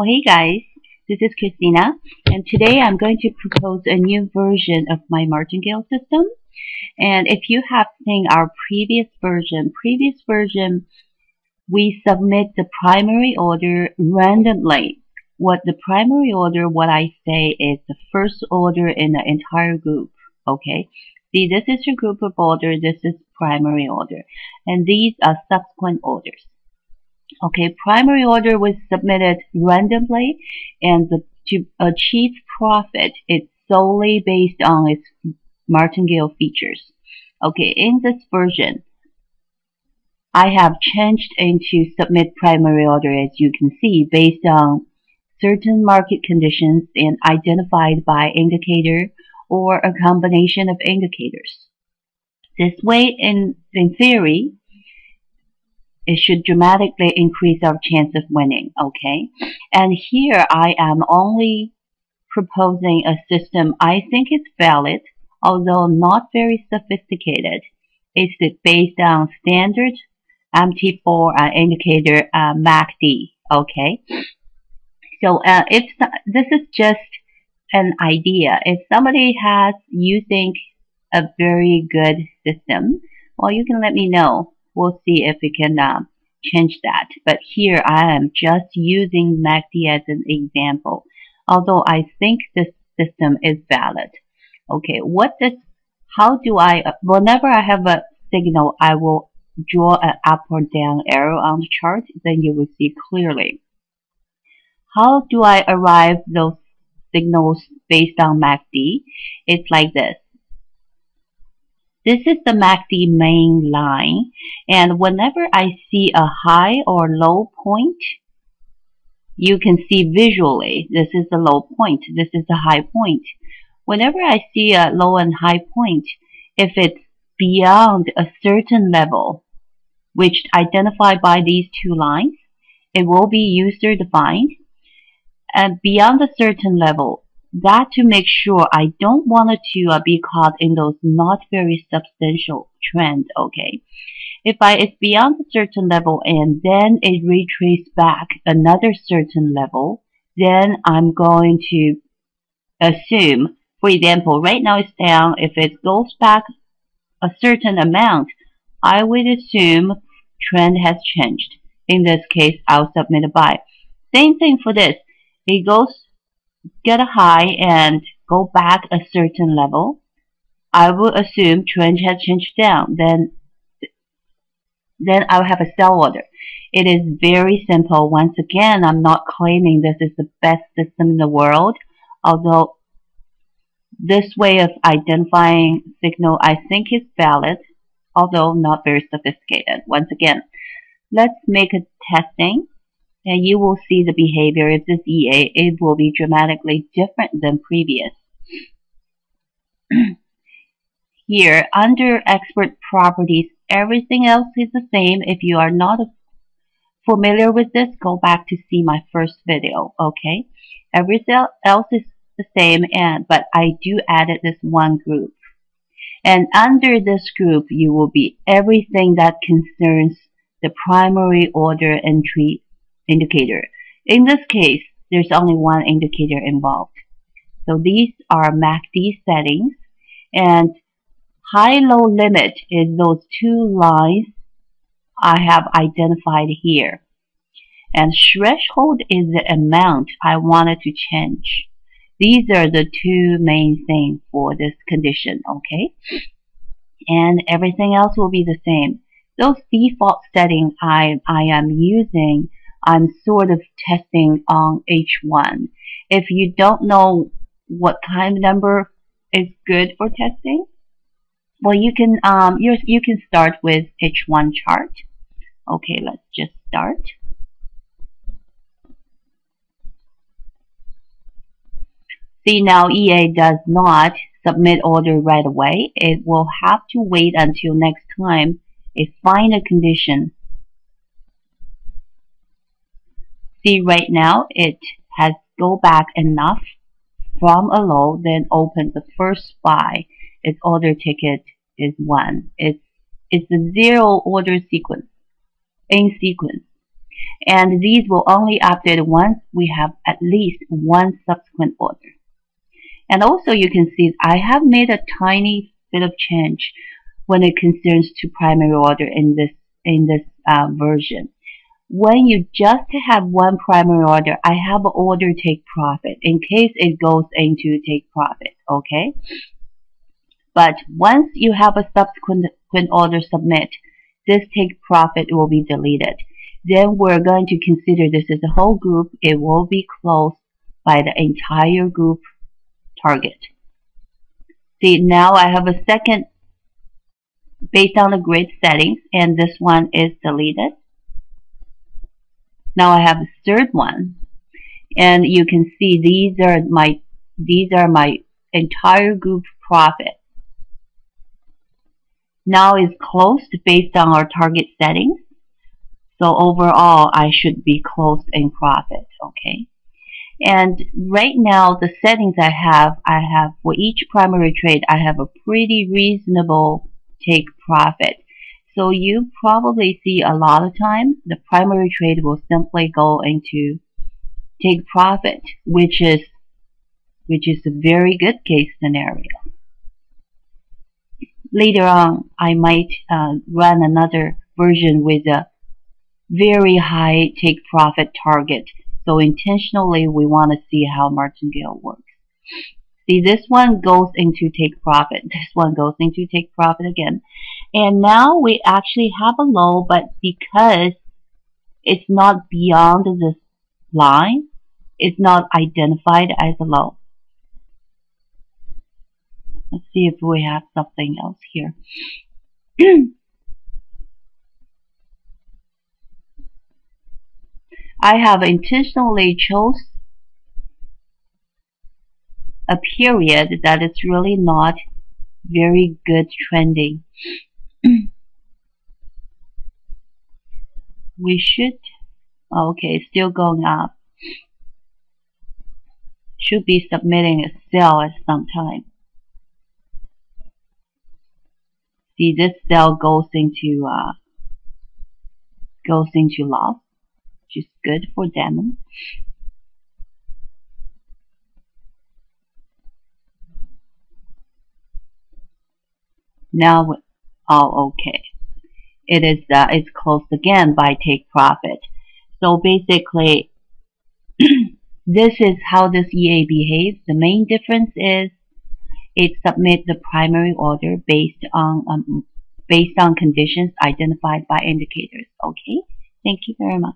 Oh, hey guys, this is Christina, and today I'm going to propose a new version of my Martingale system. And if you have seen our previous version, we submit the primary order randomly. What I say is the first order in the entire group. Okay, see, this is your group of order, this is primary order, and these are subsequent orders. Okay, primary order was submitted randomly, and to achieve profit, it's solely based on its Martingale features. Okay, in this version, I have changed into submit primary order, as you can see, based on certain market conditions and identified by indicator or a combination of indicators. This way, in theory, it should dramatically increase our chance of winning, okay? And here I am only proposing a system I think is valid, although not very sophisticated. It's based on standard MT4 indicator MACD, okay? So this is just an idea. If somebody you think a very good system, well, you can let me know. We'll see if we can change that. But here I am just using MACD as an example, although I think this system is valid. Okay, whenever I have a signal, I will draw an up or down arrow on the chart, then you will see clearly. How do I arrive those signals based on MACD? It's like this. This is the MACD main line, and whenever I see a high or low point, you can see visually this is the low point, this is the high point. Whenever I see a low and high point, if it's beyond a certain level, which identified by these two lines, it will be user defined. And beyond a certain level, that to make sure I don't want it to be caught in those not very substantial trends, okay? If it's beyond a certain level and then it retraces back another certain level, then I'm going to assume, for example, right now it's down. If it goes back a certain amount, I would assume trend has changed. In this case, I'll submit a buy. Same thing for this. It get a high and go back a certain level, I will assume trend has changed down. Then I will have a sell order. It is very simple. Once again, I'm not claiming this is the best system in the world, although this way of identifying signal I think is valid, although not very sophisticated. Once again, let's make a testing. And you will see the behavior. If this EA, it will be dramatically different than previous. Here, under expert properties, everything else is the same. If you are not familiar with this, go back to see my first video, okay? Everything else is the same, but I do added this one group. And under this group, you will be everything that concerns the primary order entry indicator. In this case, there's only one indicator involved. So these are MACD settings, and high-low limit is those two lines I have identified here. And threshold is the amount I wanted to change. These are the two main things for this condition, okay? And everything else will be the same. Those default settings I am using, I'm sort of testing on H1. If you don't know what kind of number is good for testing, well, you can start with H1 chart. Okay, let's just start. See, now EA does not submit order right away. It will have to wait until next time it finds a condition. See, right now it has go back enough from a low, then open the first buy. Its order ticket is 1. It's a zero order sequence in sequence. And these will only update once we have at least one subsequent order. And also you can see I have made a tiny bit of change when it concerns to primary order in this version. When you just have one primary order, I have an order take profit in case it goes into take profit, okay? But once you have a subsequent order submit, this take profit will be deleted. Then we're going to consider this as a whole group. It will be closed by the entire group target. See, now I have a second based on the grid settings, and this one is deleted. Now I have a third one, and you can see these are my entire group profit. Now it's closed based on our target settings. So overall, I should be closed in profit, okay? And right now, the settings I have for each primary trade, I have a pretty reasonable take profit. So you probably see a lot of time, the primary trade will simply go into take profit, which is a very good case scenario. Later on, I might run another version with a very high take profit target. So intentionally, we want to see how Martingale works. See, this one goes into take profit. This one goes into take profit again. And now we actually have a low, but because it's not beyond this line, it's not identified as a low. Let's see if we have something else here. I have intentionally chose a period that is really not very good trending. We should, okay, still going up. Should be submitting a sell at some time. See, this sell goes into loss, which is good for them. Now, oh, okay. It's closed again by take profit. So basically, this is how this EA behaves. The main difference is it submits the primary order based on conditions identified by indicators. Okay, thank you very much.